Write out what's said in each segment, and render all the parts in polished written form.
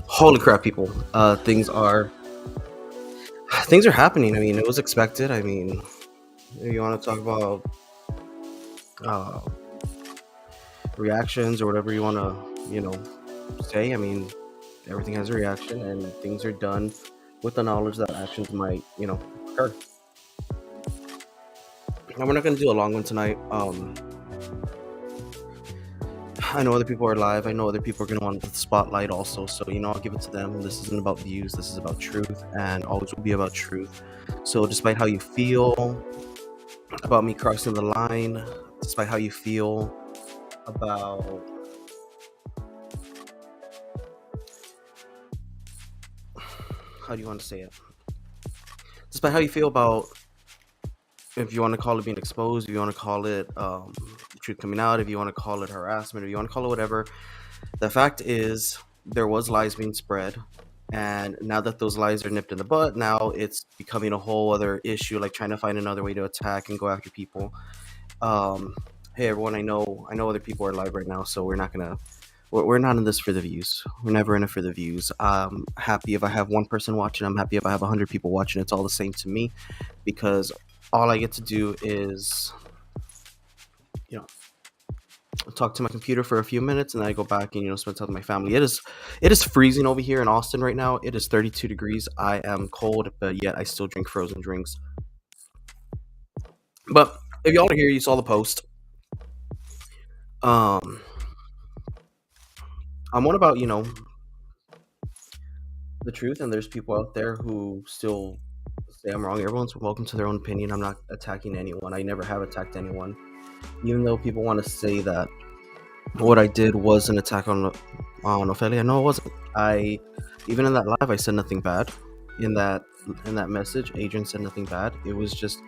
Holy crap, people! Things are happening. I mean, it was expected. I mean, if you want to talk about uh, reactions or whatever you want to, say. I mean, everything has a reaction, and things are done with the knowledge that actions might, occur. Now, we're not going to do a long one tonight. I know other people are live. I know other people are going to want the spotlight also. So, I'll give it to them. This isn't about views. This is about truth, and always will be about truth. So, despite how you feel about me crossing the line, despite how you feel about how do you want to say it? Despite how you feel about, if you want to call it being exposed, if you want to call it the truth coming out, if you want to call it harassment, if you want to call it whatever, the fact is there was lies being spread. And now that those lies are nipped in the bud, now it's becoming a whole other issue, like trying to find another way to attack and go after people. Um, hey everyone, I know other people are live right now, so we're not in this for the views. We're never in it for the views. I'm happy if I have one person watching. I'm happy if I have 100 people watching. It's all the same to me, because all I get to do is, you know, talk to my computer for a few minutes, and then I go back and spend time with my family. It is freezing over here in Austin right now. It is 32 degrees. I am cold, but yet I still drink frozen drinks. But if y'all are here, you saw the post. Um, I'm one about the truth, and there's people out there who still say I'm wrong. Everyone's welcome to their own opinion. I'm not attacking anyone. I never have attacked anyone, even though people want to say that what I did was an attack on Ophelia. No, it wasn't. I Even in that live, I said nothing bad. In that in that message, Adrian said nothing bad. It was just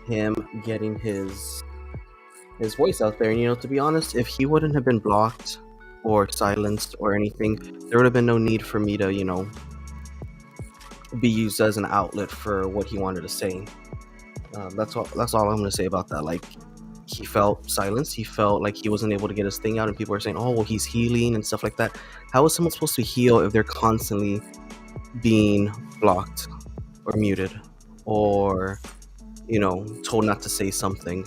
him getting his voice out there. And to be honest, if he wouldn't have been blocked or silenced or anything, there would have been no need for me to be used as an outlet for what he wanted to say. That's all I'm gonna say about that. Like, he felt silenced. He felt like he wasn't able to get his thing out, and people are saying, "Oh, well, he's healing and stuff like that." How is someone supposed to heal if they're constantly being blocked or muted, or told not to say something?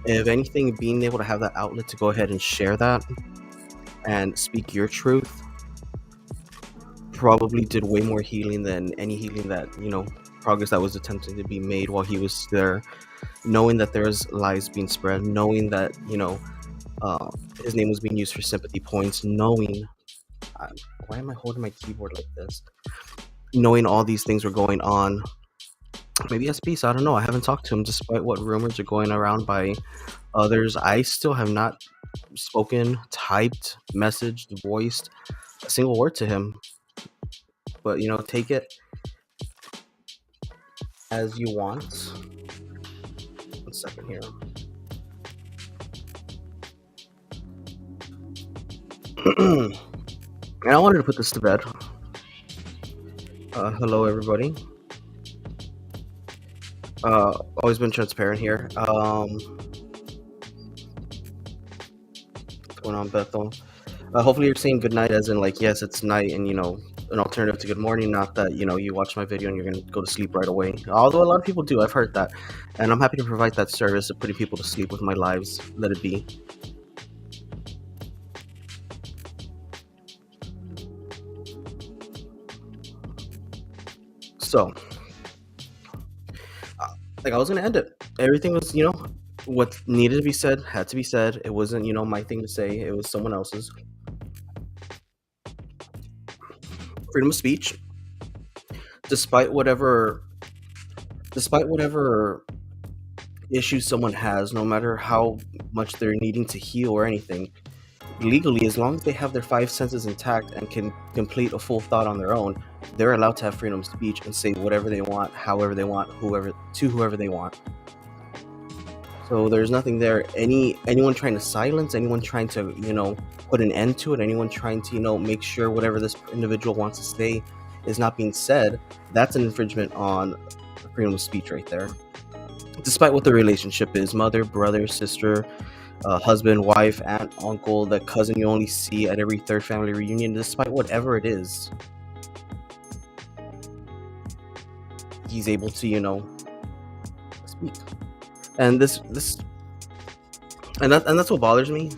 If anything, being able to have that outlet to go ahead and share that and speak your truth probably did way more healing than any healing that progress that was attempting to be made while he was there, knowing that there's lies being spread, knowing that uh, his name was being used for sympathy points, knowing uh, why am I holding my keyboard like this, knowing all these things were going on. Maybe SB, so I don't know. I haven't talked to him, despite what rumors are going around by others. I still have not spoken, typed, messaged, voiced a single word to him. But take it as you want. 1 second here. And I wanted to put this to bed. Hello, everybody. Always been transparent here. What's going on, Bethel? Hopefully, you're saying good night, as in, like, yes, it's night, and an alternative to good morning. Not that you watch my video and you're gonna go to sleep right away. Although a lot of people do, I've heard that, and I'm happy to provide that service of putting people to sleep with my lives. Let it be. So, like, I was gonna end it. Everything was, what needed to be said had to be said. It wasn't, my thing to say. It was someone else's. Freedom of speech, despite whatever issues someone has, no matter how much they're needing to heal or anything, legally, as long as they have their five senses intact and can complete a full thought on their own, they're allowed to have freedom of speech and say whatever they want, however they want, whoever they want. So there's nothing there. Anyone trying to silence, anyone trying to put an end to it, anyone trying to make sure whatever this individual wants to say is not being said, that's an infringement on freedom of speech right there. Despite what the relationship is, mother, brother, sister, husband, wife, aunt, uncle, the cousin you only see at every third family reunion, despite whatever it is, he's able to, speak. And this and that's what bothers me.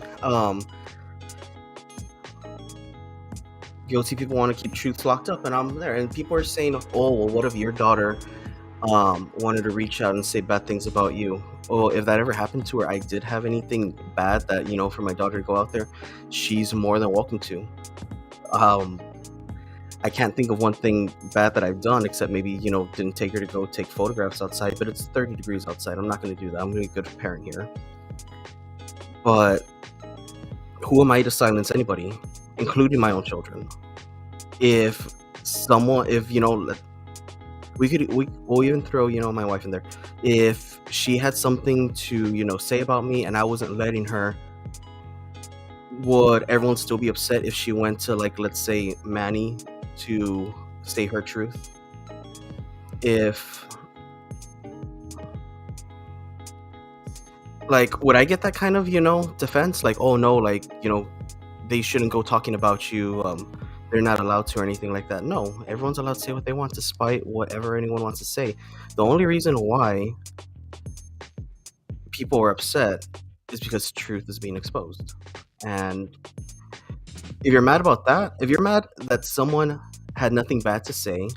Guilty people want to keep truths locked up, and I'm there. And people are saying, "Oh, well, what if your daughter wanted to reach out and say bad things about you?" Oh, if that ever happened to her, I did have anything bad that for my daughter to go out there, she's more than welcome to. Um, I can't think of one thing bad that I've done except maybe didn't take her to go take photographs outside. But it's 30 degrees outside. I'm not going to do that. I'm going to be a good parent here. But who am I to silence anybody, including my own children? If we'll even throw my wife in there. If she had something to say about me and I wasn't letting her, would everyone still be upset if she went to, like, let's say, Manny to say her truth? If, like, would I get that kind of defense, like, oh no, like, they shouldn't go talking about you, they're not allowed to, or anything like that? No, everyone's allowed to say what they want despite whatever anyone wants to say. The only reason why people are upset is because truth is being exposed. And if you're mad about that, if you're mad that someone had nothing bad to say,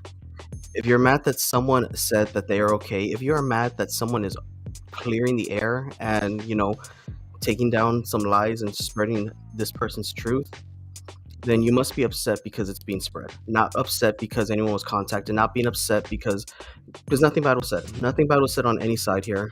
if you're mad that someone said that they are okay, if you're mad that someone is clearing the air and taking down some lies and spreading this person's truth, then you must be upset because it's being spread. Not upset because anyone was contacted. Not being upset because nothing bad was said. Nothing bad was said on any side here.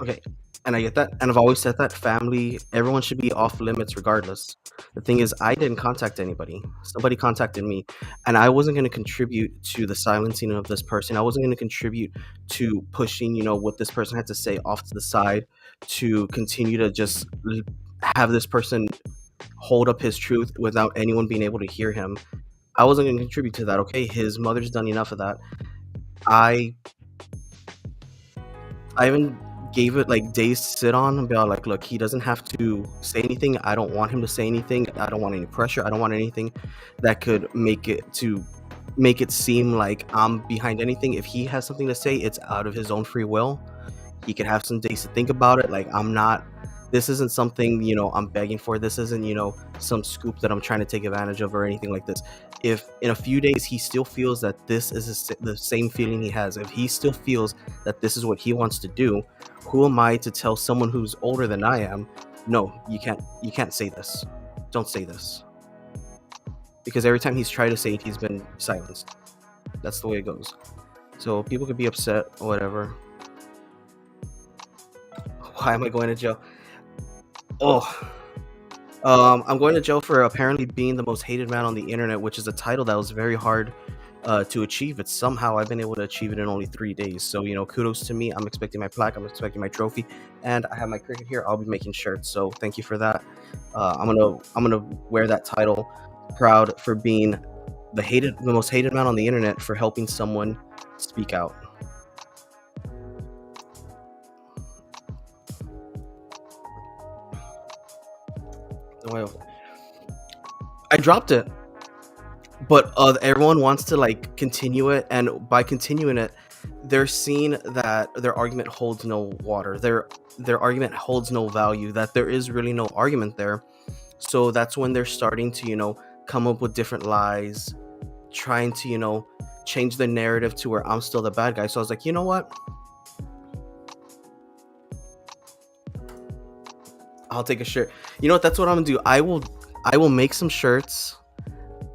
Okay, and I get that, and I've always said that family, everyone should be off limits regardless. The thing is, I didn't contact anybody. Somebody contacted me, and I wasn't going to contribute to the silencing of this person. I wasn't going to contribute to pushing, what this person had to say off to the side, to continue to just have this person hold up his truth without anyone being able to hear him. I wasn't going to contribute to that. Okay, his mother's done enough of that. I even gave it like days to sit on and be like, look, he doesn't have to say anything. I don't want him to say anything. I don't want any pressure. I don't want anything that could make it seem like I'm behind anything. If he has something to say, it's out of his own free will. He could have some days to think about it. Like, this isn't something, I'm begging for. This isn't, some scoop that I'm trying to take advantage of or anything like this. If in a few days he still feels that this is the same feeling he has, if he still feels that this is what he wants to do, who am I to tell someone who's older than I am, no, you can't say this. Don't say this. Because every time he's tried to say it, he's been silenced. That's the way it goes. So people could be upset or whatever. Why am I going to jail? I'm going to jail for apparently being the most hated man on the internet, which is a title that was very hard to achieve. It's somehow I've been able to achieve it in only 3 days. So, kudos to me. I'm expecting my plaque. I'm expecting my trophy, and I have my cricket here. I'll be making shirts. So thank you for that. I'm gonna wear that title, proud for being the most hated man on the internet for helping someone speak out. I dropped it, but everyone wants to like continue it, and by continuing it, they're seeing that their argument holds no water. Their argument holds no value. That there is really no argument there. So that's when they're starting to come up with different lies, trying to change the narrative to where I'm still the bad guy. So I was like, you know what? I'll take a shirt. You know what? That's what I'm gonna do. I will make some shirts.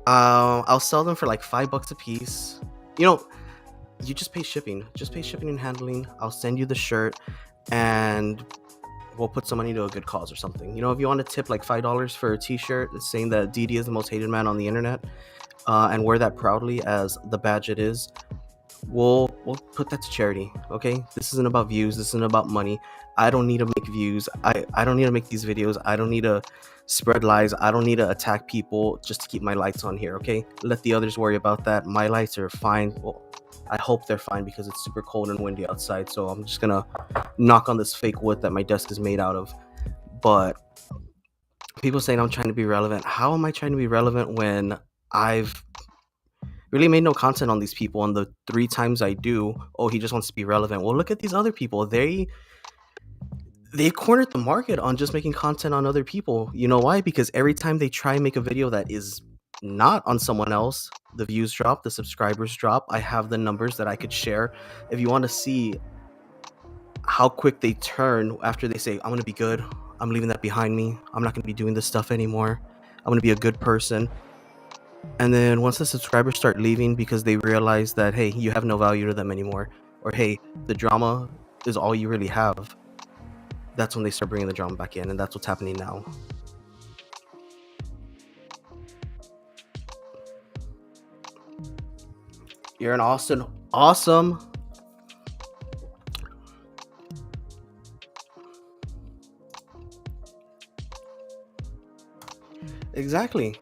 I'll sell them for like $5 a piece. You just pay shipping. Just pay shipping and handling. I'll send you the shirt, and we'll put some money to a good cause or something. If you want to tip like $5 for a T-shirt saying that DD is the most hated man on the internet, and wear that proudly as the badge it is, we'll put that to charity. Okay, this isn't about views. This isn't about money. I don't need to make views. I don't need to make these videos. I don't need to spread lies. I don't need to attack people just to keep my lights on here. Okay, let the others worry about that. My lights are fine. Well, I hope they're fine because it's super cold and windy outside. So I'm just gonna knock on this fake wood that my desk is made out of. But people saying I'm trying to be relevant. How am I trying to be relevant when I've really made no content on these people? And the 3 times I do, oh, he just wants to be relevant. Well, look at these other people. They've cornered the market on just making content on other people. You know why? Because every time they try and make a video that is not on someone else, the views drop, the subscribers drop. I have the numbers that I could share. If you want to see how quick they turn after they say, I'm going to be good, I'm leaving that behind me, I'm not going to be doing this stuff anymore, I'm going to be a good person. And then once the subscribers start leaving because they realize that, hey, you have no value to them anymore, or hey, the drama is all you really have, that's when they start bringing the drama back in. And that's what's happening now. You're in Austin. Awesome. Exactly.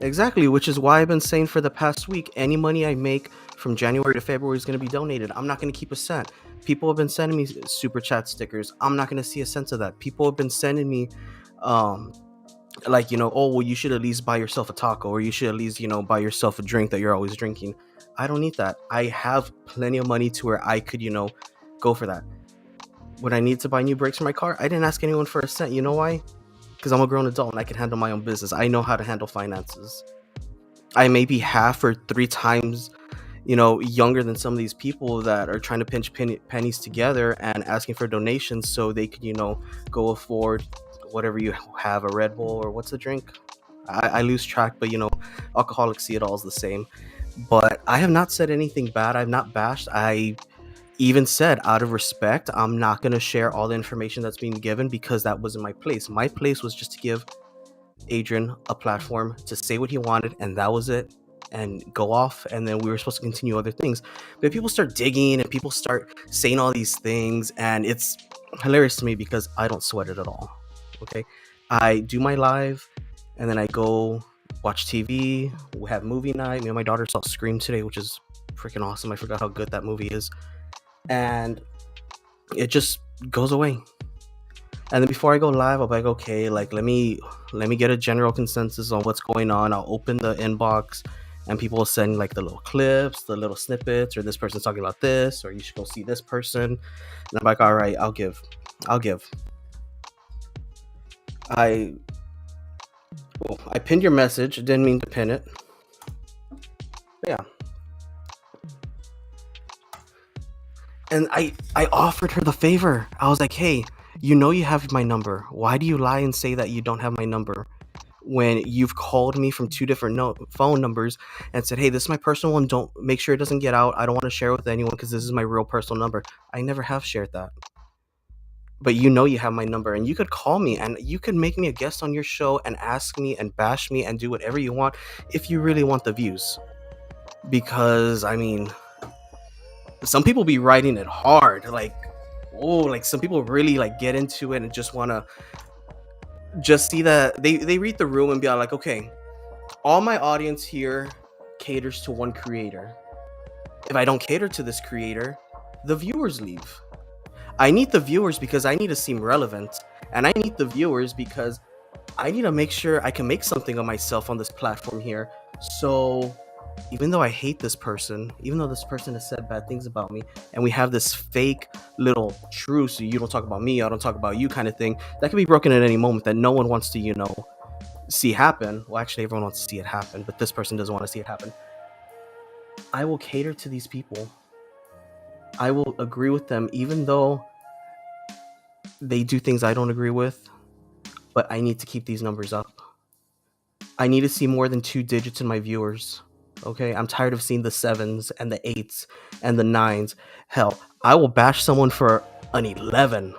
Exactly, which is why I've been saying for the past week, any money I make from January to February is going to be donated. I'm not going to keep a cent. People have been sending me super chat stickers. I'm not going to see a cent of that. People have been sending me, like, oh, well, you should at least buy yourself a taco, or you should at least, buy yourself a drink that you're always drinking. I don't need that. I have plenty of money to where I could, go for that. When I need to buy new brakes for my car, I didn't ask anyone for a cent. You know why? Because I'm a grown adult and I can handle my own business. I know how to handle finances. I may be half or 3 times, younger than some of these people that are trying to pinch pennies together and asking for donations so they could, go afford whatever you have, a Red Bull or what's the drink? I lose track, but alcoholics see it all as the same. But I have not said anything bad. I've not bashed. I even said, out of respect, I'm not going to share all the information that's being given because that wasn't my place. My place was just to give Adrian a platform to say what he wanted, and that was it, and go off. And then we were supposed to continue other things. But people start digging and people start saying all these things, and it's hilarious to me because I don't sweat it at all. Okay, I do my live, and then I go watch TV. We have movie night. Me and my daughter saw Scream today, which is freaking awesome. I forgot how good that movie is. And it just goes away. And then before I go live, I'll be like, okay, like let me get a general consensus on what's going on. I'll open the inbox and people will send like the little clips, the little snippets, or this person's talking about this, or you should go see this person. And I'm like, all right, I'll give. I pinned your message. Didn't mean to pin it. But yeah. And I offered her the favor. I was like, hey, you have my number. Why do you lie and say that you don't have my number when you've called me from 2 different phone numbers and said, hey, this is my personal one. Don't make sure it doesn't get out. I don't want to share it with anyone because this is my real personal number. I never have shared that. But you have my number, and you could call me and you could make me a guest on your show and ask me and bash me and do whatever you want if you really want the views. Because, I mean, some people be writing it hard. Like, some people really like get into it and just want to just see that they read the room and be like, okay, all my audience here caters to one creator. If I don't cater to this creator, the viewers leave. I need the viewers because I need to seem relevant, and I need the viewers because I need to make sure I can make something of myself on this platform here. So even though I hate this person, even though this person has said bad things about me, and we have this fake little truce, so you don't talk about me, I don't talk about you kind of thing, that can be broken at any moment that no one wants to, see happen. Well, actually, everyone wants to see it happen, but this person doesn't want to see it happen. I will cater to these people. I will agree with them, even though they do things I don't agree with, but I need to keep these numbers up. I need to see more than 2 digits in my viewers. Okay, I'm tired of seeing the 7s and the 8s and the 9s. Hell, I will bash someone for an 11.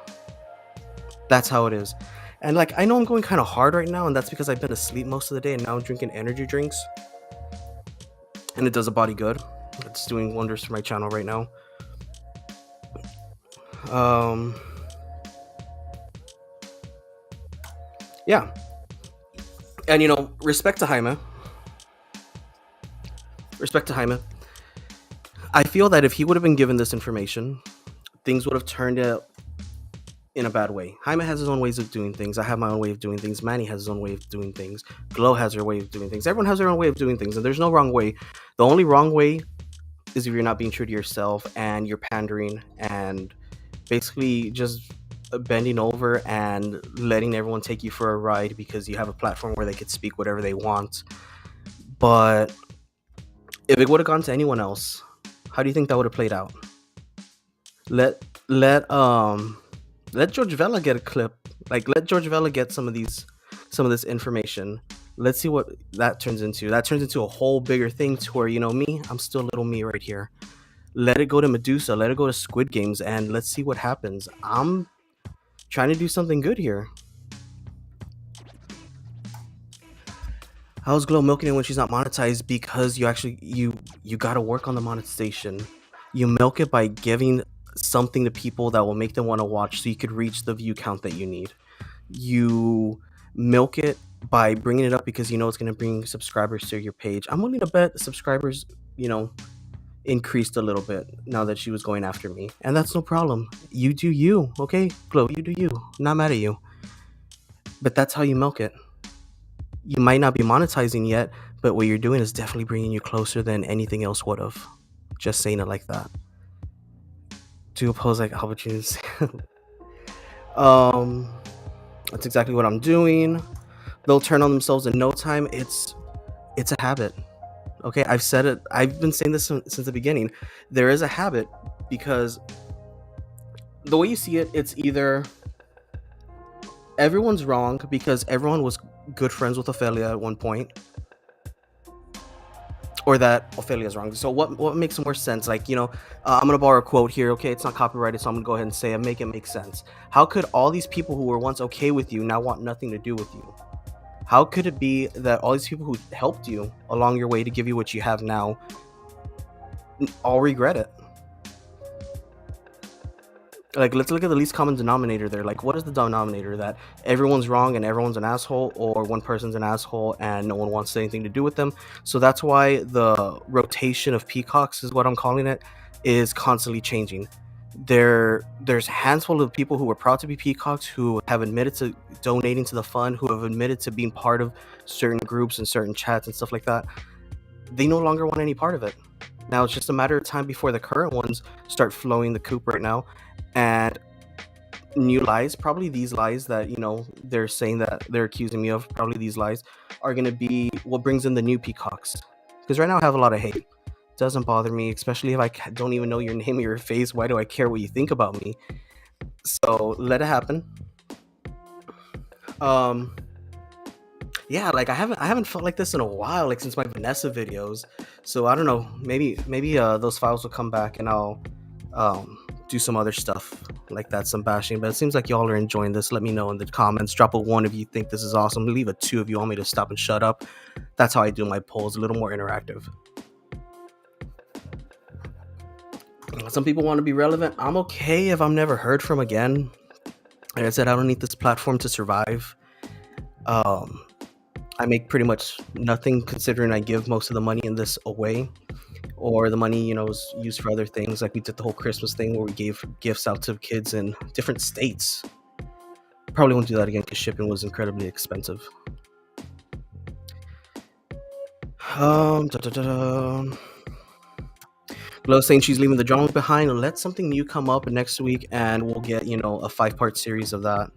That's how it is. And like, I know I'm going kind of hard right now, and that's because I've been asleep most of the day, and now I'm drinking energy drinks. And it does a body good. It's doing wonders for my channel right now. Yeah. And respect to Jaime. I feel that if he would have been given this information, things would have turned out in a bad way. Jaime has his own ways of doing things. I have my own way of doing things. Manny has his own way of doing things. Glow has her way of doing things. Everyone has their own way of doing things, and there's no wrong way. The only wrong way is if you're not being true to yourself and you're pandering and basically just bending over and letting everyone take you for a ride because you have a platform where they could speak whatever they want. But if it would have gone to anyone else, how do you think that would have played out? Let let let George Vela get a clip. Like let George Vela get some of this information. Let's see what that turns into. That turns into a whole bigger thing to where, me, I'm still little me right here. Let it go to Medusa, let it go to Squid Games, and let's see what happens. I'm trying to do something good here. How's Glow milking it when she's not monetized? Because you gotta work on the monetization. You milk it by giving something to people that will make them want to watch so you could reach the view count that you need. You milk it by bringing it up because you know it's going to bring subscribers to your page. I'm willing to bet subscribers, increased a little bit now that she was going after me. And that's no problem. You do you, okay? Glow, you do you. Not mad at you. But that's how you milk it. You might not be monetizing yet, but what you're doing is definitely bringing you closer than anything else would have. Just saying it like that. To oppose like opportunities. um, that's exactly what I'm doing. They'll turn on themselves in no time. It's a habit. Okay, I've said it. I've been saying this since the beginning. There is a habit because the way you see it, it's either everyone's wrong because everyone was good friends with Ophelia at one point, or that Ophelia's wrong. So what makes more sense? Like, I'm gonna borrow a quote here. Okay, it's not copyrighted, so I'm gonna go ahead and say it. Make it make sense. How could all these people who were once okay with you now want nothing to do with you? How could it be that all these people who helped you along your way to give you what you have now all regret it? Like, let's look at the least common denominator there. Like, what is the denominator? That everyone's wrong and everyone's an asshole, or one person's an asshole and no one wants anything to do with them? So that's why the rotation of peacocks, is what I'm calling it, is constantly changing. There's a handful of people who are proud to be peacocks, who have admitted to donating to the fund, who have admitted to being part of certain groups and certain chats and stuff like that. They no longer want any part of it. Now it's just a matter of time before the current ones start flowing the coop right now, and new lies, probably these lies that they're saying that they're accusing me of, probably these lies are going to be what brings in the new peacocks. Because right now I have a lot of hate. Doesn't bother me, especially if I don't even know your name or your face. Why do I care what you think about me? So let it happen. Yeah, like I haven't felt like this in a while, like since my Vanessa videos. So I don't know, maybe those files will come back and I'll do some other stuff like that, some bashing. But it seems like y'all are enjoying this. Let me know in the comments. Drop a 1 if you think this is awesome. Leave a 2 if you want me to stop and shut up. That's how I do my polls, a little more interactive. Some people want to be relevant. I'm okay if I'm never heard from again. Like I said, I don't need this platform to survive. I make pretty much nothing, considering I give most of the money in this away, or the money is used for other things. Like we did the whole Christmas thing where we gave gifts out to kids in different states. Probably won't do that again because shipping was incredibly expensive. Glow saying she's leaving the drama behind. Let something new come up next week and we'll get a 5-part series of that.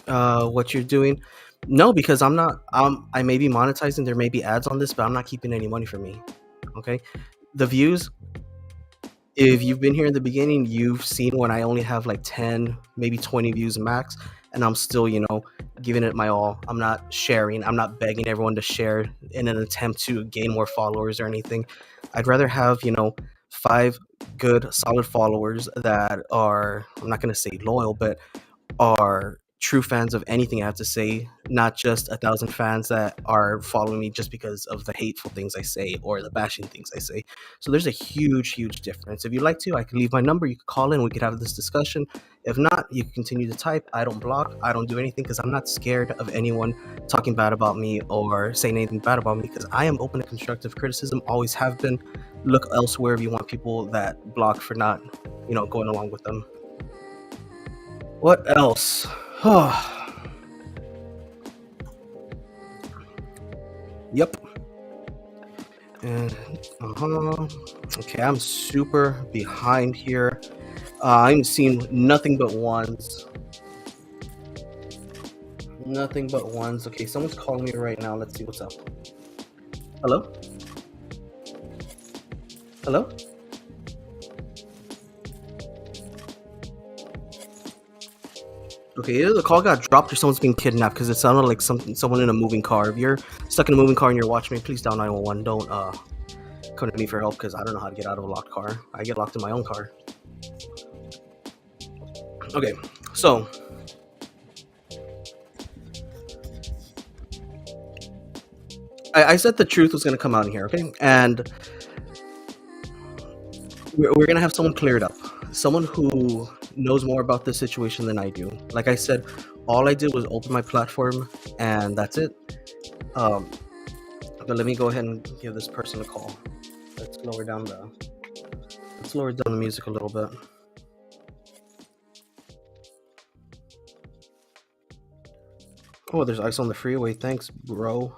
What you're doing? No, because I'm not. I may be monetizing. There may be ads on this, but I'm not keeping any money for me. Okay, the views. If you've been here in the beginning, you've seen when I only have like 10, maybe 20 views max, and I'm still, giving it my all. I'm not sharing. I'm not begging everyone to share in an attempt to gain more followers or anything. I'd rather have, 5 good, solid followers that are, I'm not going to say loyal, but are true fans of anything I have to say, not just 1,000 fans that are following me just because of the hateful things I say or the bashing things I say. So there's a huge, huge difference. If you'd like to, I can leave my number. You could call in. We could have this discussion. If not, you can continue to type. I don't block. I don't do anything because I'm not scared of anyone talking bad about me or saying anything bad about me because I am open to constructive criticism, always have been. Look elsewhere if you want people that block for not, going along with them. What else? Yep. And okay, I'm super behind here. I'm seeing nothing but ones. Nothing but ones. Okay, someone's calling me right now. Let's see what's up. Hello? Hello? Okay, either the call got dropped or someone's being kidnapped because it sounded like someone in a moving car. If you're stuck in a moving car and you're watching me, please dial 911. Don't come to me for help because I don't know how to get out of a locked car. I get locked in my own car. Okay, so I said the truth was going to come out in here, okay? And we're going to have someone clear it up. Someone who knows more about this situation than I do. Like I said, all I did was open my platform and that's it. But let me go ahead and give this person a call. Let's lower down the music a little bit. Oh, there's ice on the freeway. Thanks, bro.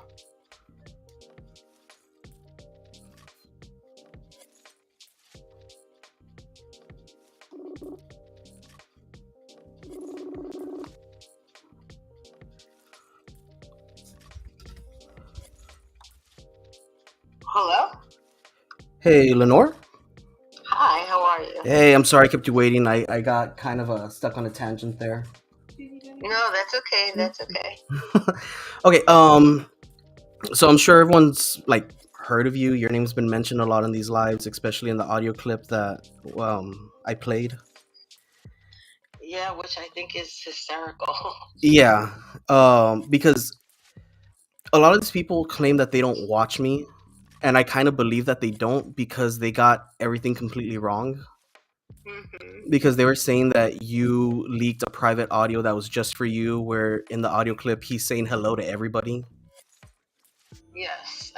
Hello? Hey, Lenore? Hi, how are you? Hey, I'm sorry I kept you waiting. I got kind of stuck on a tangent there. No, that's okay. That's okay. Okay, so I'm sure everyone's heard of you. Your name's been mentioned a lot in these lives, especially in the audio clip that I played. Yeah, which I think is hysterical. Yeah, because a lot of these people claim that they don't watch me, and I kind of believe that they don't because they got everything completely wrong. Because they were saying that you leaked a private audio that was just for you, where in the audio clip he's saying hello to everybody. Yes.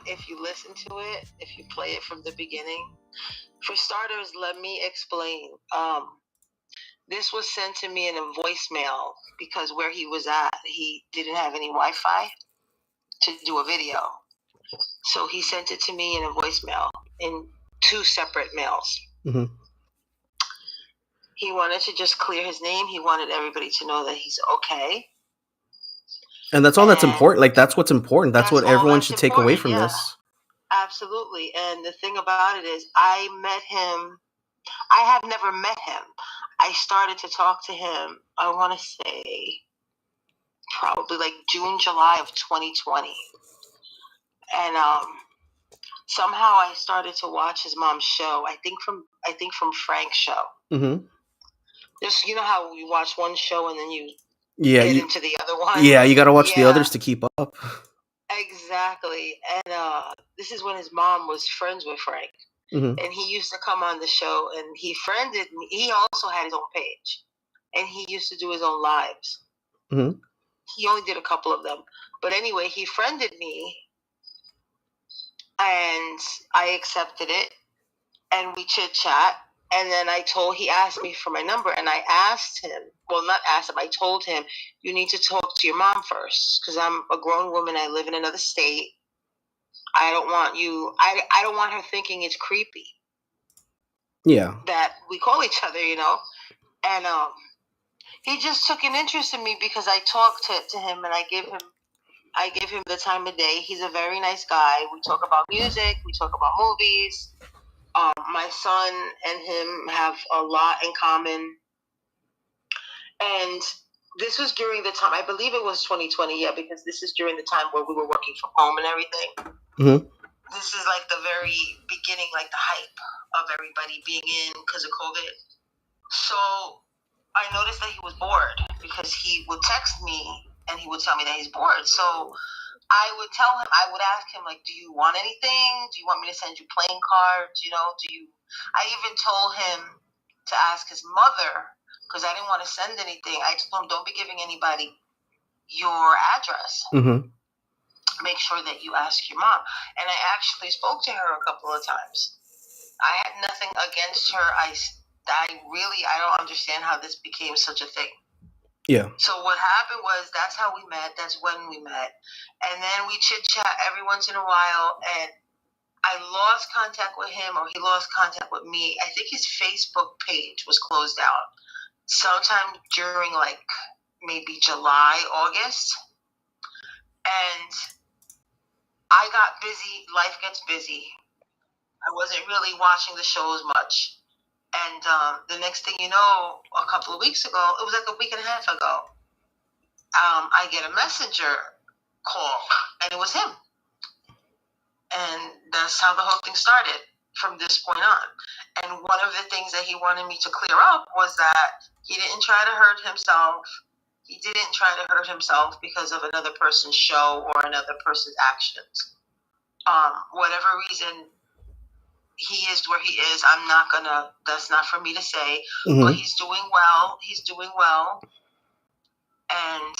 If you listen to it, if you play it from the beginning, for starters, let me explain. This was sent to me in a voicemail because where he was at, he didn't have any Wi-Fi to do a video. So he sent it to me in a voicemail in 2 separate mails. Mm-hmm. He wanted to just clear his name. He wanted everybody to know that he's okay. And that's all that's important. Like, that's what's important. That's what everyone should take away from this. Absolutely. And the thing about it is, I met him. I have never met him. I started to talk to him, I want to say, probably like June, July of 2020. And somehow I started to watch his mom's show. I think from Frank's show. Mm-hmm. Just, you know how you watch one show and then you get into the other one? Yeah, you got to watch the others to keep up. Exactly. And this is when his mom was friends with Frank. Mm-hmm. And he used to come on the show and he friended me. He also had his own page. And he used to do his own lives. Mm-hmm. He only did a couple of them. But anyway, he friended me. And I accepted it. And we chit-chat. And then he asked me for my number. And I asked him, well, not asked him, I told him, you need to talk to your mom first. Because I'm a grown woman. I live in another state. I don't want her thinking it's creepy. Yeah. That we call each other, And he just took an interest in me because I talked to him and I give him the time of day. He's a very nice guy. We talk about music. We talk about movies. My son and him have a lot in common. And this was during the time, I believe it was 2020, yeah, because this is during the time where we were working from home and everything. Mm-hmm. This is like the very beginning, like the hype of everybody being in because of COVID. So I noticed that he was bored because he would text me and he would tell me that he's bored. So I would tell him, I would ask him, like, do you want anything? Do you want me to send you playing cards? You know, I even told him to ask his mother, because I didn't want to send anything. I told him, don't be giving anybody your address. Mm-hmm. Make sure that you ask your mom. And I actually spoke to her a couple of times. I had nothing against her. I don't understand how this became such a thing. Yeah. So what happened was, that's how we met. That's when we met. And then we chit chat every once in a while. And I lost contact with him, or he lost contact with me. I think his Facebook page was closed out sometime during like maybe July, August. And I got busy. Life gets busy. I wasn't really watching the shows much. And the next thing you know, a couple of weeks ago, it was like a week and a half ago, I get a messenger call, and it was him. And that's how the whole thing started from this point on. And one of the things that he wanted me to clear up was that he didn't try to hurt himself. He didn't try to hurt himself because of another person's show or another person's actions. Whatever reason he is where he is, that's not for me to say. Mm-hmm. But he's doing well. And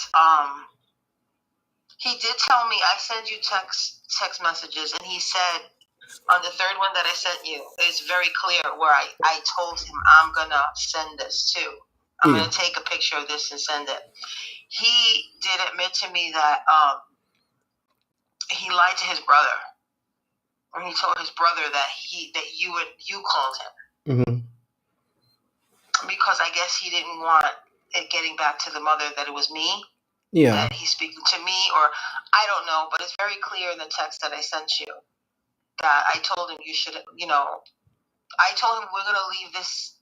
he did tell me, I send you text messages, and he said on the third one that I sent you, it's very clear where I told him I'm gonna send this too. I'm gonna take a picture of this and send it. He did admit to me that he lied to his brother. And he told his brother that you called him. Mm-hmm. Because I guess he didn't want it getting back to the mother that it was me. Yeah. That he's speaking to me, or I don't know, but it's very clear in the text that I sent you that I told him you should, I told him we're gonna leave this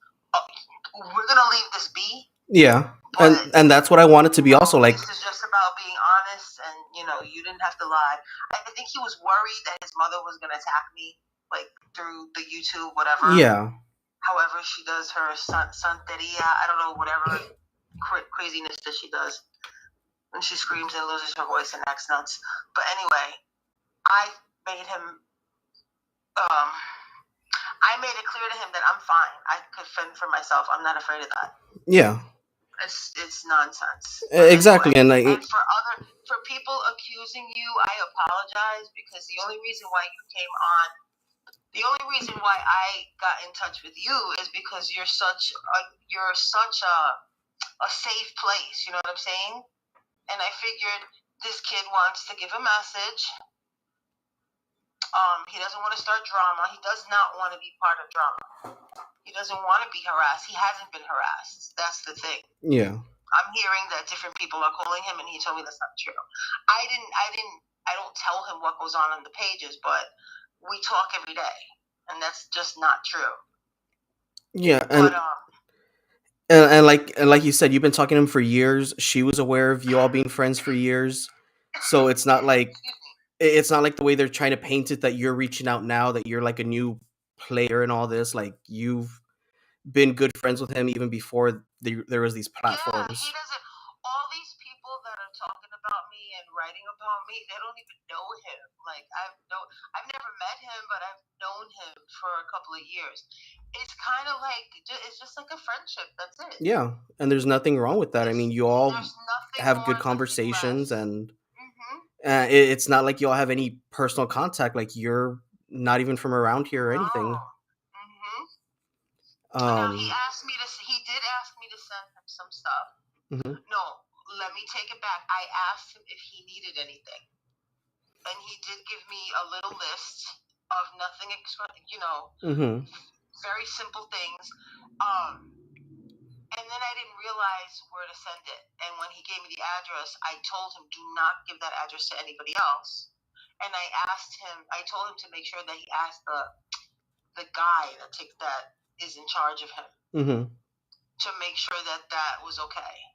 be. Yeah. And that's what I wanted to be also like. This is just about being honest, and you didn't have to lie. I think he was worried that his mother was gonna attack me, like through the YouTube, whatever. Yeah. However she does her santeria, I don't know, whatever craziness that she does. And she screams and loses her voice and acts nuts. But anyway, I made it clear to him that I'm fine. I could fend for myself. I'm not afraid of that. Yeah. It's nonsense. Exactly. Anyway, and for people accusing you, I apologize, because the only reason why I got in touch with you is because you're such a safe place. You know what I'm saying? And I figured this kid wants to give a message. He doesn't want to start drama. He does not want to be part of drama. He doesn't want to be harassed. He hasn't been harassed. That's the thing. Yeah. I'm hearing that different people are calling him, and he told me that's not true. I don't tell him what goes on the pages, but we talk every day, and that's just not true. Yeah. And like you said, you've been talking to him for years. She was aware of you all being friends for years. So it's not like the way they're trying to paint it, that you're reaching out now, that you're like a new player and all this. Like, you've been good friends with him even before there was these platforms. Yeah, he doesn't. All these people that are talking about me and writing about me, they don't even know him. Like, I've never met him, but I've known him for a couple of years. It's kind of like, it's just like a friendship. That's it. Yeah, and there's nothing wrong with that. I mean, you all have good conversations, and it's not like you all have any personal contact. Like, you're not even from around here or anything. Now, he did ask me to send him some stuff. Mm-hmm. No, let me take it back. I asked him if he needed anything, and he did give me a little list of nothing, very simple things. And then I didn't realize where to send it. And when he gave me the address, I told him, do not give that address to anybody else. And I told him to make sure that he asked the guy that is in charge of him, to make sure that was okay.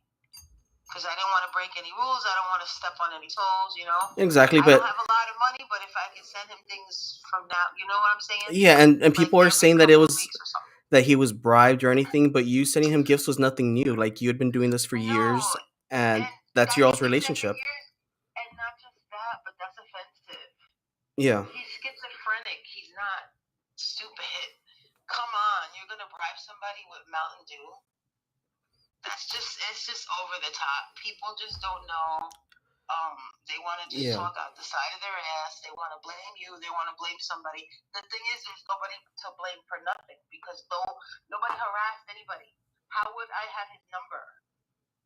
Because I didn't want to break any rules. I don't want to step on any toes, Exactly, I don't have a lot of money, but if I can send him things from now, you know what I'm saying? Yeah, and people are saying that that he was bribed or anything, but you sending him gifts was nothing new. Like, you had been doing this for years, and And that's that your all's is exactly relationship. yours. And not just that, but that's offensive. Yeah, He's schizophrenic. He's not stupid. Come on, you're gonna bribe somebody with Mountain Dew? It's just over the top. People just don't know. They want to just yeah, talk out the side of their ass. They want to blame you. They want to blame somebody. The thing is, there's nobody to blame for nothing because nobody harassed anybody. How would I have his number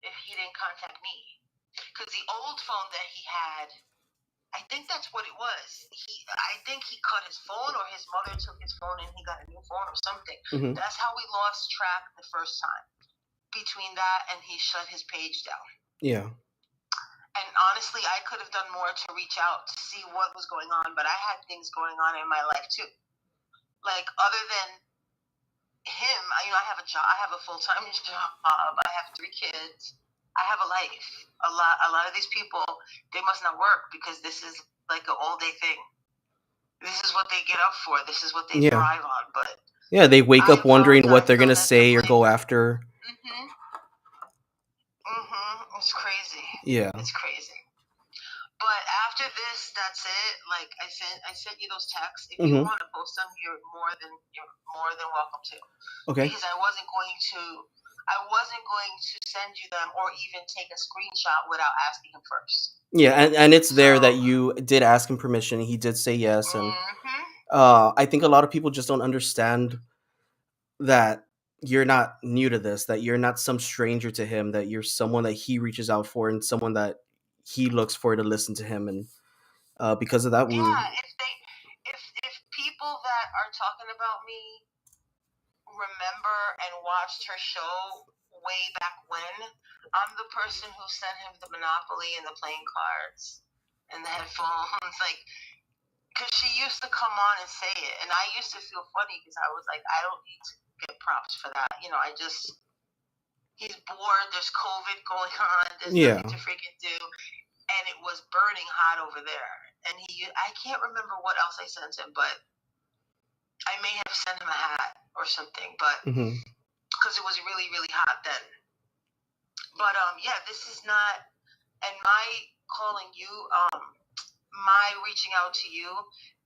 if he didn't contact me? Because the old phone that he had, I think that's what it was. I think he cut his phone, or his mother took his phone and he got a new phone or something. hmm That's how we lost track the first time. Between that and he shut his page down. yeah, And honestly, I could have done more to reach out to see what was going on, but I had things going on in my life too. Like other than him, I have a job. I have a full-time job. I have 3 kids. I have a life. A lot of these people, they must not work because this is like an all-day thing. This is what they get up for. This is what they yeah, thrive on. But yeah. They wake I up wondering what apologize they're though gonna that the say or blame. go after. It's crazy. Yeah, It's crazy. But after this, that's it. Like I sent you those texts. If you hmm want to post them, you're more than welcome to. okay, Because I wasn't going to send you them or even take a screenshot without asking him first. yeah, and it's there that So, you did ask him permission. He did say yes, and mhm. I think a lot of people just don't understand that you're not new to this, that you're not some stranger to him, that you're someone that he reaches out for and someone that he looks for to listen to him, and because of that, Yeah, if people that are talking about me remember and watched her show way back when, I'm the person who sent him the Monopoly and the playing cards and the headphones, like, because she used to come on and say it, and I used to feel funny because I was like, I don't need to get props for that, he's bored, there's COVID going on, there's yeah, nothing to freaking do, and it was burning hot over there, and I can't remember what else I sent him, but I may have sent him a hat or something, but hmm because it was really, really hot then. But yeah, this is not, and my calling you, my reaching out to you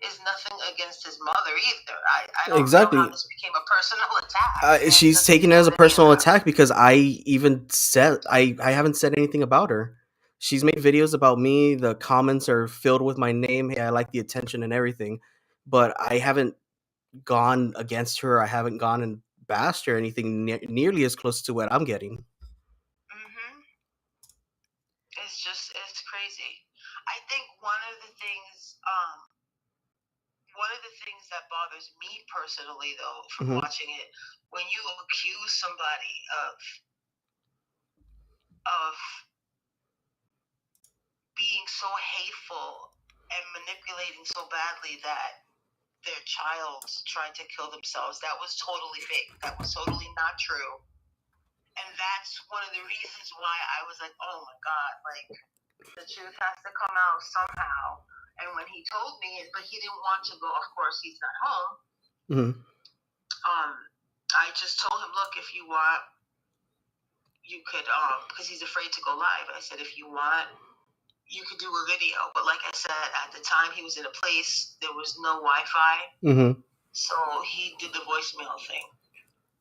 is nothing against his mother either. I don't know how exactly. this became a personal attack. It She's doesn't taken it as a do any of personal that. attack because I even said I haven't said anything about her. She's made videos about me. The comments are filled with my name. Hey, I like the attention and everything, but I haven't gone against her. I haven't gone and bashed her or anything nearly as close to what I'm getting. Mhm. It's crazy. I think one of the things that bothers me personally though from hmm watching it, when you accuse somebody of being so hateful and manipulating so badly that their child tried to kill themselves, that was totally fake. That was totally not true. And that's one of the reasons why I was like, oh my God, like the truth has to come out somehow. And when he told me, but he didn't want to go, of course, he's not home. hmm I just told him, look, if you want, you could, because he's afraid to go live. I said, if you want, you could do a video. But like I said, at the time he was in a place, there was no Wi-Fi. hmm So he did the voicemail thing.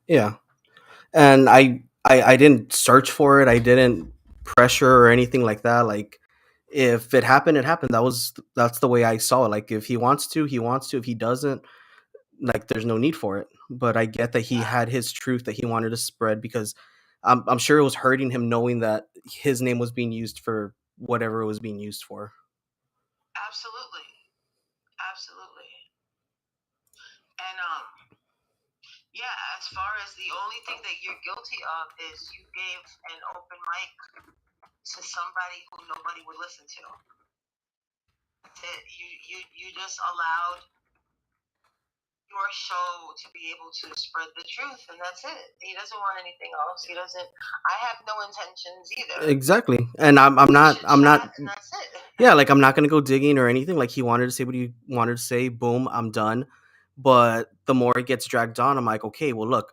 Yeah, and I didn't search for it. I didn't pressure or anything like that. Like if it happened, it happened. That's the way I saw it. Like if he wants to, he wants to. If he doesn't, like there's no need for it. But I get that he Yeah, had his truth that he wanted to spread because I'm sure it was hurting him knowing that his name was being used for whatever it was being used for. absolutely. Absolutely. And yeah, as far as the only thing that you're guilty of is you gave an open mic to somebody who nobody would listen to. That's it. You just allowed your show to be able to spread the truth, and that's it. He doesn't want anything else. He doesn't. I have no intentions either. Exactly, and I'm not Chit I'm not chat, and that's it. yeah, like I'm not gonna go digging or anything. Like he wanted to say what he wanted to say. Boom, I'm done. But the more it gets dragged on, I'm like, okay, well, look,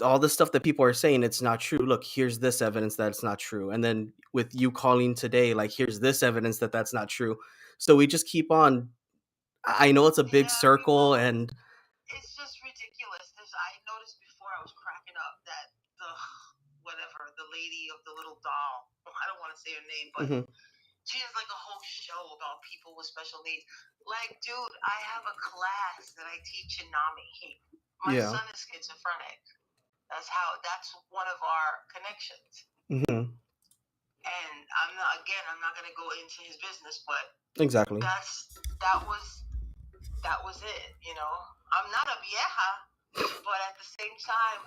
all this stuff that people are saying, it's not true. Look, here's this evidence that it's not true. And then with you calling today, like, here's this evidence that that's not true. So we just keep on. I know it's a big Yeah, circle, and it's just ridiculous. I noticed before, I was cracking up that the whatever, the lady of the little doll, I don't want to say her name, but Mhm. she has like a whole show about people with special needs. Like, dude, I have a class that I teach in NAMI. My Yeah. son is schizophrenic. That's one of our connections. Mhm. And I'm not gonna go into his business, but Exactly. that was it, you know. I'm not a vieja, but at the same time,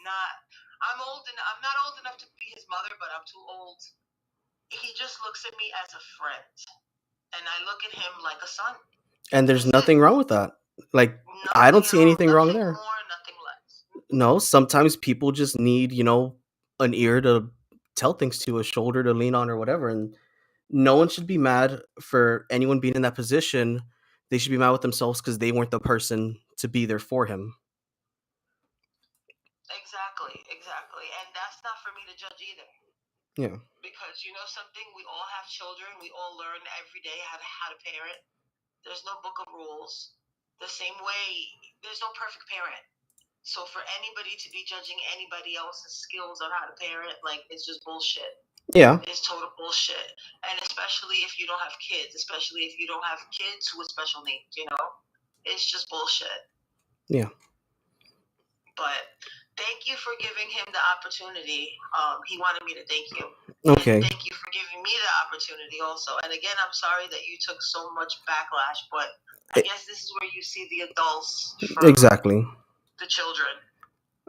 not I'm not old enough to be his mother, but I'm too old. He just looks at me as a friend, and I look at him like a son. And there's That's nothing it. wrong with that. Like, I don't Nothing at see all. anything wrong Nothing there. more, nothing less. No, sometimes people just need, an ear to tell things to, a shoulder to lean on or whatever. And no one should be mad for anyone being in that position. They should be mad with themselves because they weren't the person to be there for him. Exactly. And that's not for me to judge either. Yeah. Because you know something, we all have children. We all learn every day how to parent. There's no book of rules. The same way, there's no perfect parent. So for anybody to be judging anybody else's skills on how to parent, like, it's just bullshit. Yeah. It's total bullshit. And especially if you don't have kids, especially if you don't have kids with special needs, it's just bullshit. Yeah. But thank you for giving him the opportunity. He wanted me to thank you. Okay. And thank you for giving me the opportunity also. And again, I'm sorry that you took so much backlash, but I guess this is where you see the adults from Exactly. the children.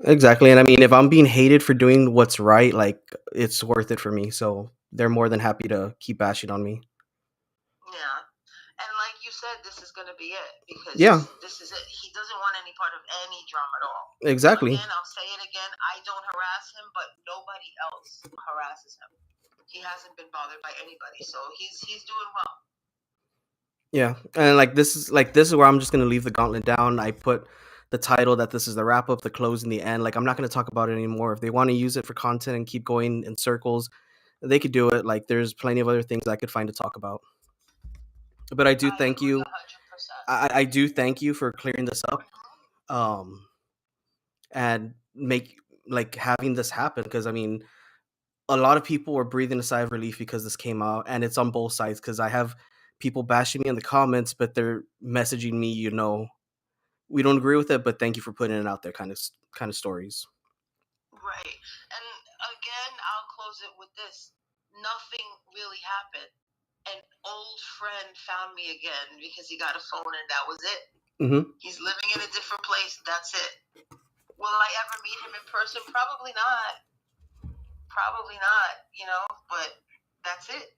Exactly. And I mean, if I'm being hated for doing what's right, like, it's worth it for me. So they're more than happy to keep bashing on me. Yeah. And like you said, this is going to be it because Yeah. this is it. He doesn't want any part of any drama at all. Exactly. Again, I'll say it again. I don't harass him, but nobody else harasses him. He hasn't been bothered by anybody, so he's doing well. Yeah. And this is where I'm just gonna leave the gauntlet down. I put the title that this is the wrap up, the close, and the end. Like, I'm not gonna talk about it anymore. If they want to use it for content and keep going in circles, they could do it. Like, there's plenty of other things I could find to talk about. But I do thank you. 100%. I do thank you for clearing this up. And having this happen, because I mean, a lot of people were breathing a sigh of relief because this came out, and it's on both sides. Because I have people bashing me in the comments, but they're messaging me, we don't agree with it, but thank you for putting it out there, kind of stories. Right. And again, I'll close it with this. Nothing really happened. An old friend found me again because he got a phone and that was it. Mm-hmm. He's living in a different place. That's it. Will I ever meet him in person? Probably not. But that's it.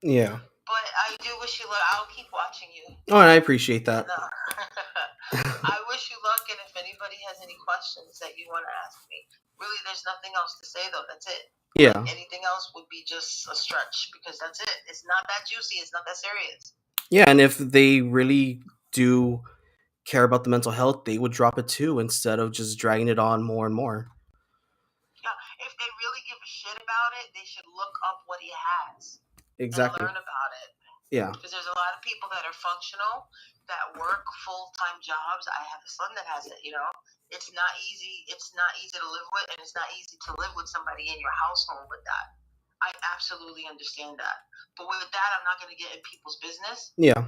Yeah. But I do wish you luck. I'll keep watching you. Oh, and I appreciate that. I wish you luck, and if anybody has any questions that you want to ask me, really, there's nothing else to say, though. That's it. Yeah. Like, anything else would be just a stretch, because that's it. It's not that juicy. It's not that serious. Yeah, and if they really do care about the mental health, they would drop it too, instead of just dragging it on more and more. Yeah, if they really give a shit about it, they should look up what he has. Exactly. And learn about it. Yeah. Because there's a lot of people that are functional, that work full-time jobs. I have a son that has it, It's not easy. It's not easy to live with, and it's not easy to live with somebody in your household with that. I absolutely understand that. But with that, I'm not going to get in people's business. Yeah.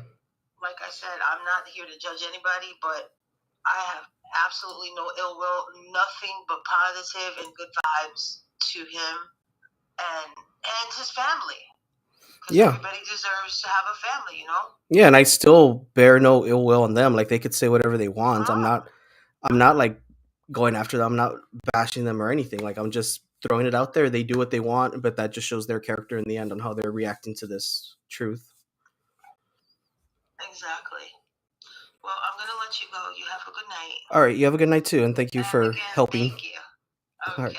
Like I said, I'm not here to judge anybody, but I have absolutely no ill will, nothing but positive and good vibes to him and his family. Because Yeah. everybody deserves to have a family, Yeah, and I still bear no ill will on them. Like, they could say whatever they want. I'm not like going after them. I'm not bashing them or anything. Like, I'm just throwing it out there. They do what they want, but that just shows their character in the end on how they're reacting to this truth. Exactly. Well, I'm going to let you go. You have a good night. All right, you have a good night too, and thank you for helping. Thank you. All Okay. right.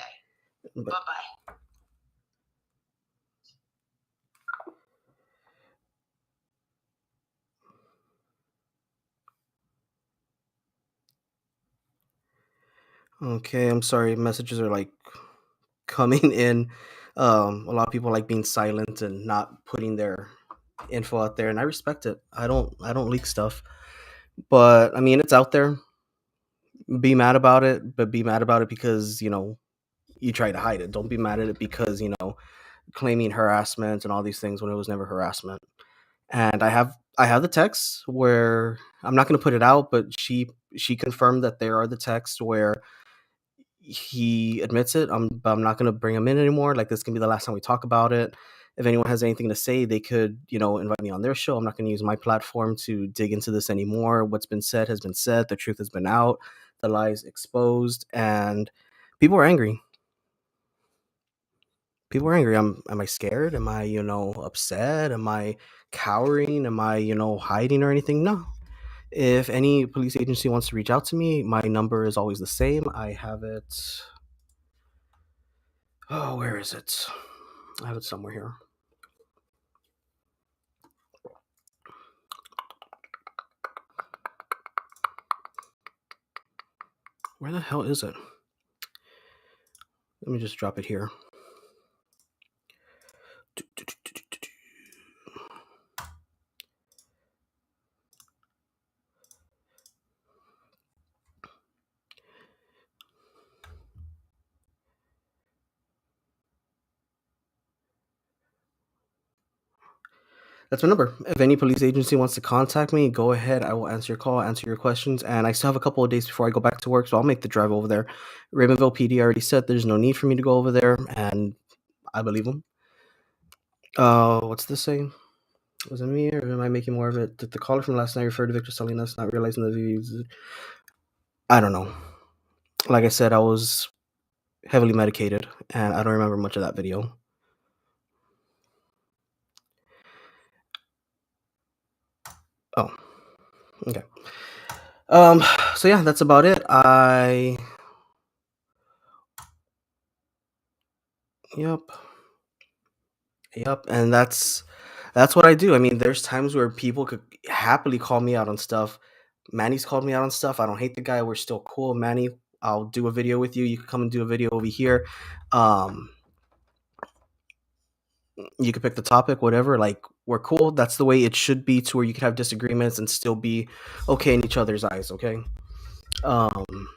Bye-bye. Okay, I'm sorry. Messages are like coming in. A lot of people like being silent and not putting their info out there, and I respect it. I don't leak stuff, but I mean it's out there. Be mad about it, but be mad about it because you try to hide it. Don't be mad at it because claiming harassment and all these things when it was never harassment. And I have the text where I'm not going to put it out, but she confirmed that there are the texts where he admits it. But I'm not going to bring him in anymore. Like this can be the last time we talk about it. If anyone has anything to say, they could, invite me on their show. I'm not going to use my platform to dig into this anymore. What's been said has been said. The truth has been out. The lies exposed, and people are angry. People are angry. Am I scared? Am I, upset? Am I cowering? Am I, hiding or anything? No. If any police agency wants to reach out to me, my number is always the same. I have it. Oh, where is it? I have it somewhere here. Where the hell is it? Let me just drop it here. That's my number. If any police agency wants to contact me, go ahead. I will answer your call, answer your questions, and I still have a couple of days before I go back to work, so I'll make the drive over there. Ravenville PD already said there's no need for me to go over there, and I believe them. What's this saying? Was it me, or am I making more of it? Did the caller from last night refer to Victor Salinas, not realizing the views? I don't know. Like I said, I was heavily medicated, and I don't remember much of that video. Oh, okay. So yeah, that's about it. Yep, and that's what I do. I mean, there's times where people could happily call me out on stuff. Manny's called me out on stuff. I don't hate the guy. We're still cool. Manny, I'll do a video with you. You can come and do a video over here. Um, you could pick the topic, whatever. Like we're cool. That's the way it should be. To where you can have disagreements and still be okay in each other's eyes. Okay. Um,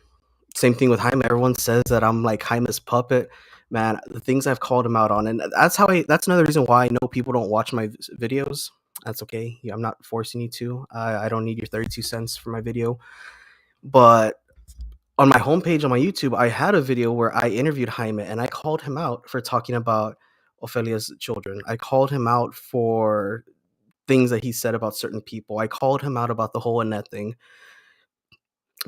Same thing with Jaime. Everyone says that I'm like Jaime's puppet. Man, the things I've called him out on, and that's another reason why I know people don't watch my videos. That's okay. Yeah, I'm not forcing you to. I don't need your 32 cents for my video. But on my homepage on my YouTube, I had a video where I interviewed Jaime and I called him out for talking about Ophelia's children. I called him out for things that he said about certain people. I called him out about the whole Annette thing.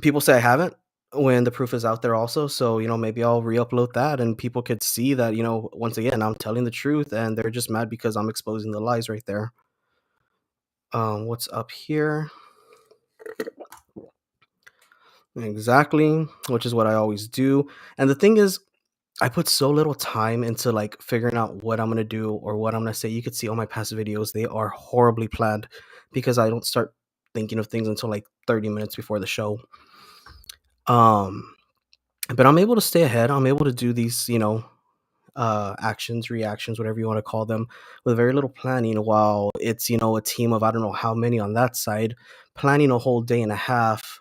People say I haven't when the proof is out there also. So, maybe I'll re-upload that and people could see that, once again, I'm telling the truth and they're just mad because I'm exposing the lies right there. What's up here? Exactly, which is what I always do. And the thing is, I put so little time into like figuring out what I'm gonna do or what I'm gonna say. You could see all my past videos; they are horribly planned because I don't start thinking of things until like 30 minutes before the show. Um, but I'm able to stay ahead. I'm able to do these, actions, reactions, whatever you want to call them, with very little planning. While it's a team of I don't know how many on that side, planning a whole day and a half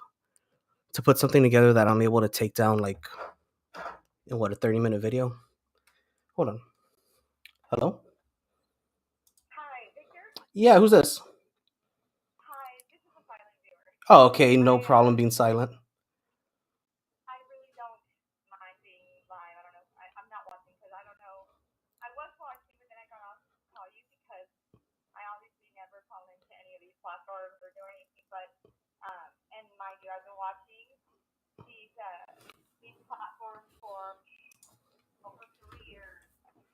to put something together that I'm able to take down like in what a 30-minute video. Hold on. Hello. Hi, Victor. Yeah, who's this? Hi, this is a silent viewer. Oh, okay, no problem being silent. I really don't mind being live. I don't know. I'm not watching because I don't know. I was watching, but then I got off to call you because I obviously never call into any of these platforms or do anything. But and mind you, I've been watching these platforms for over 3 years.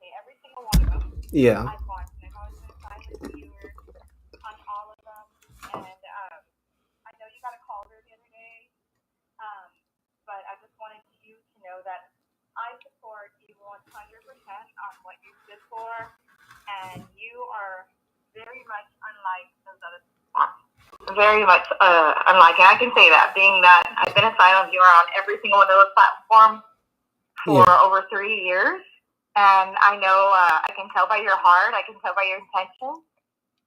Okay, every single one of them. Yeah. I've watched, and I've always been a silent viewer on all of them. And I know you got a call there the other day, but I just wanted you to know that I support you 100% on what you stood for, and you are very much unlike those other people. very much unlike. And I can say that, being that I've been a silent viewer on every single one of those platforms for over 3 years. And I know I can tell by your heart, I can tell by your intention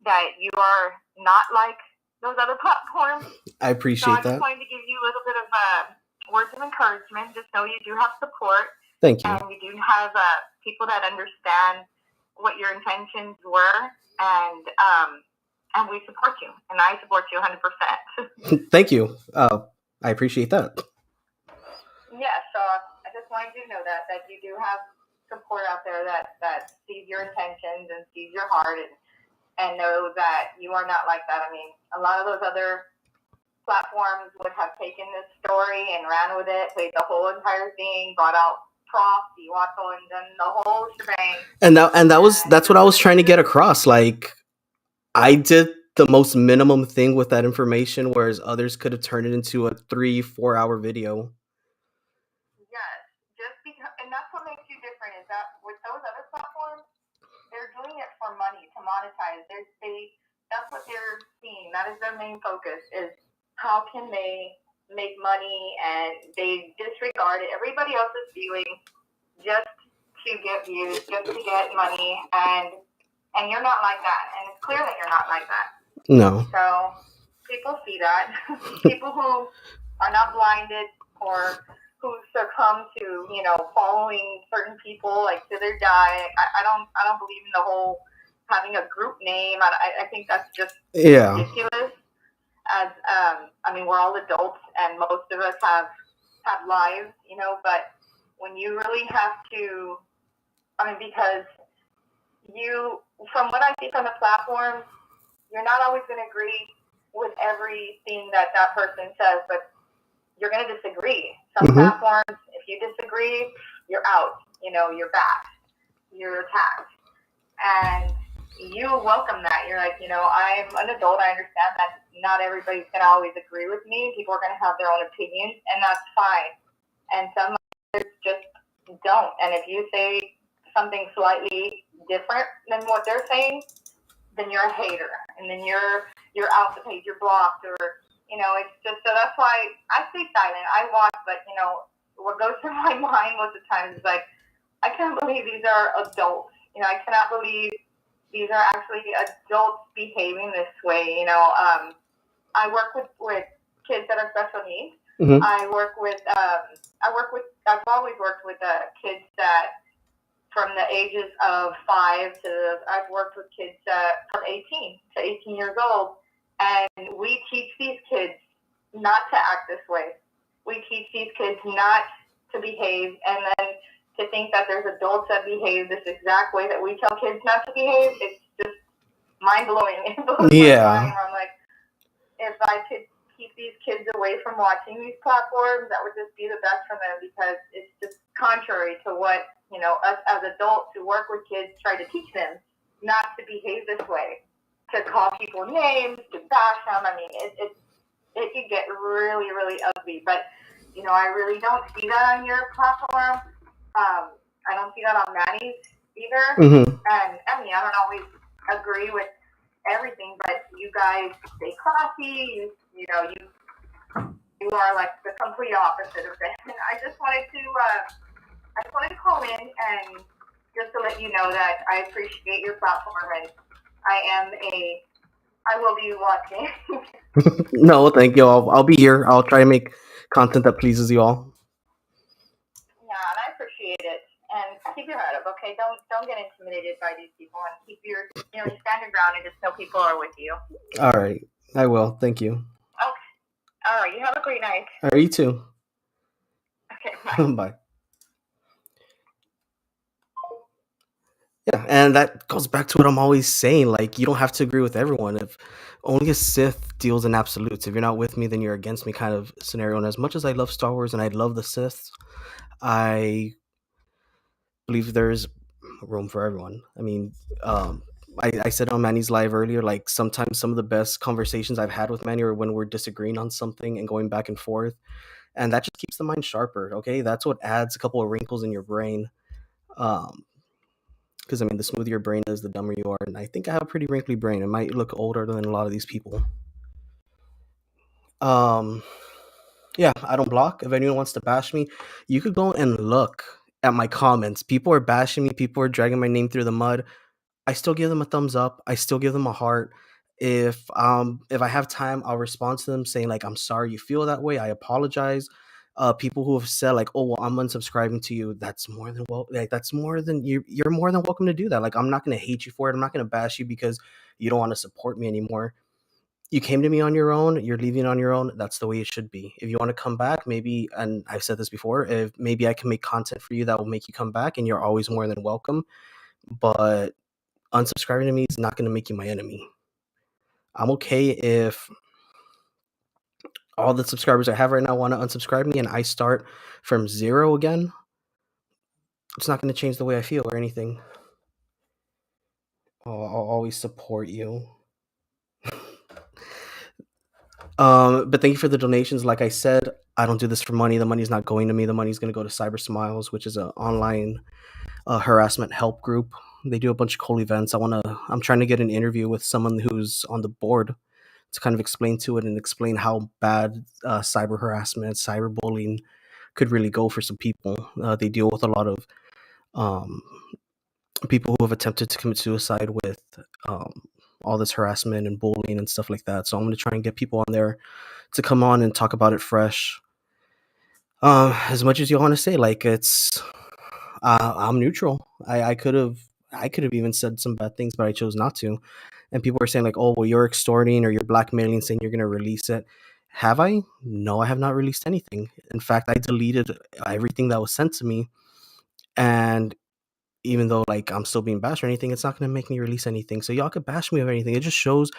that you are not like those other platforms. I appreciate that. So I just wanted to give you a little bit of words of encouragement. Just know you do have support. Thank you. And you do have people that understand what your intentions were, and we support you, and I support you 100%. Thank you. I appreciate that. Yeah, so I just wanted you to know that you do have support out there that sees your intentions and sees your heart, and know that you are not like that. I mean, a lot of those other platforms would have taken this story and ran with it, played the whole entire thing, brought out props, Iwato, and then the whole shebang. And that's what I was trying to get across. Like, I did the most minimum thing with that information, whereas others could have turned it into a 3-4 hour video. Yes, just because, and that's what makes you different, is that with those other platforms, they're doing it for money, to monetize. That's what they're seeing. That is their main focus, is how can they make money, and they disregard everybody else's feelings just to get views, just to get money, and you're not like that. And it's clear that you're not like that. No. So people see that. People who are not blinded, or who succumb to, following certain people, like, to their diet. I don't believe in the whole having a group name. I think that's just ridiculous. As I mean, we're all adults, and most of us have lives, but when you really have to, because from what I see from the platform, you're not always going to agree with everything that person says, but you're going to disagree. Some platforms, if you disagree, you're out. You're back. You're attacked. And you welcome that. You're like, I'm an adult. I understand that not everybody's going to always agree with me. People are going to have their own opinions, and that's fine. And some others just don't. And if you say something slightly different than what they're saying, then you're a hater, and then you're out the page, you're blocked, or it's just, so that's why I stay silent. I watch, but what goes through my mind most of the time is like, I can't believe these are adults. I cannot believe these are actually adults behaving this way. I work with kids that are special needs. I've always worked with kids that, from the ages of 5 to, I've worked with kids from 18 to 18 years old, and we teach these kids not to act this way. We teach these kids not to behave, and then to think that there's adults that behave this exact way that we tell kids not to behave. It's just mind-blowing. It blows my mind. I'm like, if I could keep these kids away from watching these platforms, that would just be the best for them, because it's just contrary to what us as adults who work with kids try to teach them not to behave this way, to call people names, to bash them. I mean, it could get really, really ugly. But I really don't see that on your platform. I don't see that on Manny's either. And I mean, I don't always agree with everything, but you guys stay classy. You are like the complete opposite of it. And I just wanted to call in and just to let you know that I appreciate your platform, and I will be watching. No, thank you. I'll be here. I'll try to make content that pleases you all. Yeah, and I appreciate it. And keep your head up, okay? Don't get intimidated by these people, and keep you stand your ground, and just know people are with you. All right, I will. Thank you. Okay. All right. You have a great night. All right, you too. Okay. Bye. Bye. Yeah, and that goes back to what I'm always saying. Like, you don't have to agree with everyone. If only a Sith deals in absolutes. If you're not with me, then you're against me, kind of scenario. And as much as I love Star Wars and I love the Sith, I believe there's room for everyone. I mean, I said on Manny's live earlier, like, sometimes some of the best conversations I've had with Manny are when we're disagreeing on something and going back and forth, and that just keeps the mind sharper. Okay, that's what adds a couple of wrinkles in your brain. Because I mean, the smoother your brain is, the dumber you are, and I think I have a pretty wrinkly brain. It might look older than a lot of these people. Um, yeah, I don't block. If anyone wants to bash me, you could go and look at my comments. People are bashing me. People are dragging my name through the mud. I still give them a thumbs up. I still give them a heart. If I have time, I'll respond to them saying like, I'm sorry you feel that way. I apologize. People who have said like, oh well, I'm unsubscribing to you. That's more than well, like that's more than you're more than welcome to do that. Like I'm not gonna hate you for it. I'm not gonna bash you because you don't want to support me anymore. You came to me on your own. You're leaving on your own. That's the way it should be. If you want to come back, maybe, and I've said this before, if maybe I can make content for you that will make you come back, and you're always more than welcome. But unsubscribing to me is not going to make you my enemy. I'm okay if all the subscribers I have right now want to unsubscribe me and I start from zero again. It's not going to change the way I feel or anything. I'll always support you. But thank you for the donations. Like I said, I don't do this for money. The money's not going to me. The money's going to go to Cyber Smiles, which is an online harassment help group. They do a bunch of cool events. I'm trying to get an interview with someone who's on the board to kind of explain to it and explain how bad cyber harassment, cyberbullying could really go for some people. They deal with a lot of people who have attempted to commit suicide with all this harassment and bullying and stuff like that. So I'm going to try and get people on there to come on and talk about it fresh. As much as you want to say, like I'm neutral. I could have even said some bad things, but I chose not to. And people are saying like, oh, well, you're extorting or you're blackmailing, saying you're going to release it. Have I? No, I have not released anything. In fact, I deleted everything that was sent to me. And even though like I'm still being bashed or anything, it's not going to make me release anything. So y'all could bash me or anything. It just shows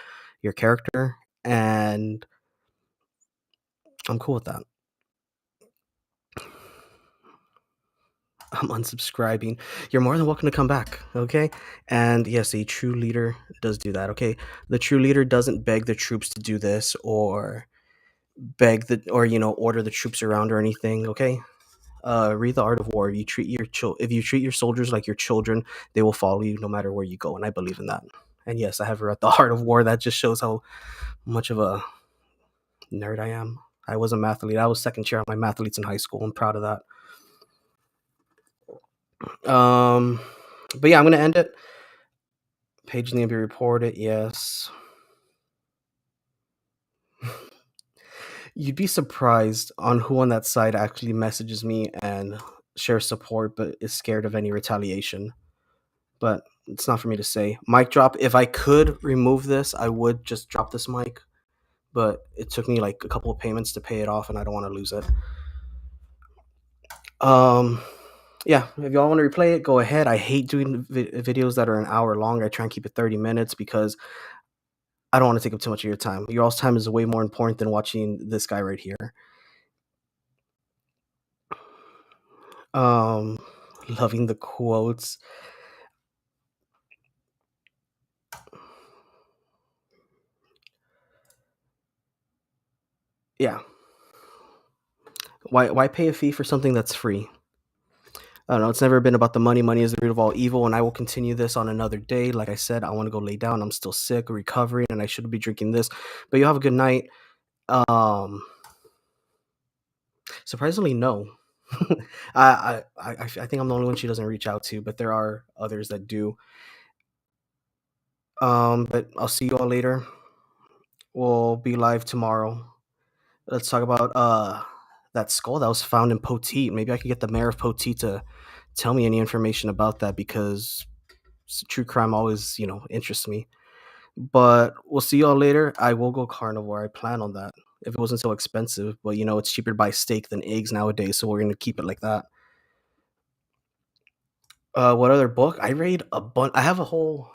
your character, and I'm cool with that. I'm unsubscribing. You're more than welcome to come back, okay? And yes, a true leader does do that, okay? The true leader doesn't beg the troops to do this or order the troops around or anything, okay? Read The Art of War. If you treat your soldiers like your children, they will follow you no matter where you go, and I believe in that. And yes, I have read The Art of War. That just shows how much of a nerd I am. I was a mathlete. I was second chair on my mathletes in high school. I'm proud of that. But yeah, I'm gonna end it. Page name be reported. Yes. You'd be surprised on who on that side actually messages me and shares support, but is scared of any retaliation. But it's not for me to say. Mic drop. If I could remove this, I would just drop this mic. But it took me like a couple of payments to pay it off, and I don't want to lose it. Yeah, if y'all want to replay it, go ahead. I hate doing videos that are an hour long. I try and keep it 30 minutes because I don't want to take up too much of your time. Your all's time is way more important than watching this guy right here. Loving the quotes. Yeah. Why pay a fee for something that's free? I don't know. It's never been about the money. Money is the root of all evil, and I will continue this on another day. Like I said, I want to go lay down. I'm still sick, recovering, and I shouldn't be drinking this. But you have a good night. Surprisingly, no. I think I'm the only one she doesn't reach out to, but there are others that do. But I'll see you all later. We'll be live tomorrow. Let's talk about that skull that was found in Poteet. Maybe I could get the mayor of Poteet to tell me any information about that, because true crime always, interests me. But we'll see y'all later. I will go carnivore. I plan on that. If it wasn't so expensive, but it's cheaper to buy steak than eggs nowadays, so we're gonna keep it like that. What other book? I read a bunch. I have a whole.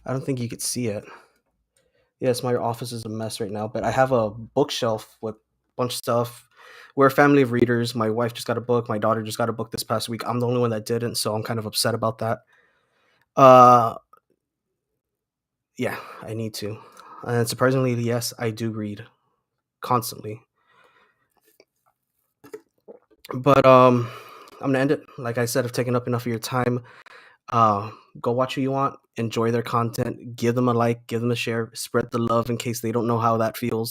I don't think you could see it. Yes, my office is a mess right now, but I have a bookshelf with a bunch of stuff. We're a family of readers. My wife just got a book. My daughter just got a book this past week. I'm the only one that didn't, so I'm kind of upset about that. Yeah, I need to. And surprisingly, yes, I do read constantly. But I'm gonna end it. Like I said, I've taken up enough of your time. Go watch who you want. Enjoy their content. Give them a like. Give them a share. Spread the love in case they don't know how that feels.